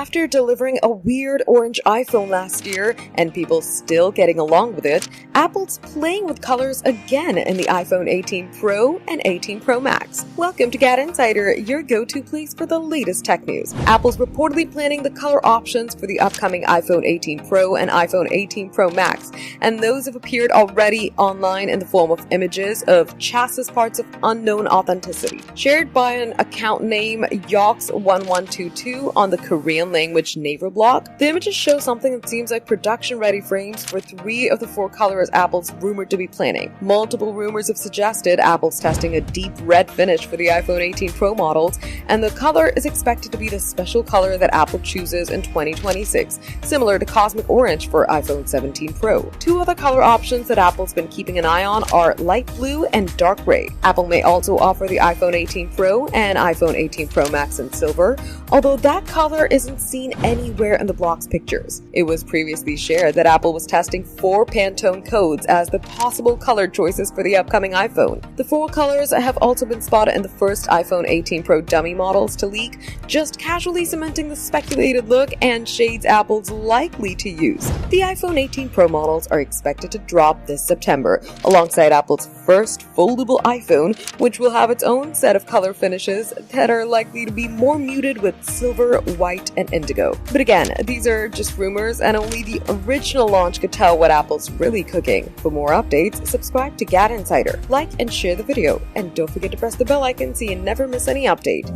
After delivering a weird orange iPhone last year and people still getting along with it, Apple's playing with colors again in the iPhone 18 Pro and 18 Pro Max. Welcome to GadInsider, your go-to place for the latest tech news. Apple's reportedly planning the color options for the upcoming iPhone 18 Pro and iPhone 18 Pro Max, and those have appeared already online in the form of images of chassis parts of unknown authenticity. Shared by an account name Yox1122 on the Korean language Naver blog, the images show something that seems like production-ready frames for 3 of the 4 colors Apple's rumored to be planning. Multiple rumors have suggested Apple's testing a deep red finish for the iPhone 18 Pro models, and the color is expected to be the special color that Apple chooses in 2026, similar to Cosmic Orange for iPhone 17 Pro. 2 other color options that Apple's been keeping an eye on are light blue and dark gray. Apple may also offer the iPhone 18 Pro and iPhone 18 Pro Max in silver, although that color isn't seen anywhere in the blog's pictures. It was previously shared that Apple was testing 4 Pantone codes as the possible color choices for the upcoming iPhone. The 4 colors have also been spotted in the first iPhone 18 Pro dummy models to leak, just casually cementing the speculated look and shades Apple's likely to use. The iPhone 18 Pro models are expected to drop this September, alongside Apple's first foldable iPhone, which will have its own set of color finishes that are likely to be more muted with silver, white, and indigo. But again, these are just rumors, and only the original launch could tell what Apple's really cooking. For more updates, subscribe to GadInsider, like and share the video, and don't forget to press the bell icon so you never miss any update.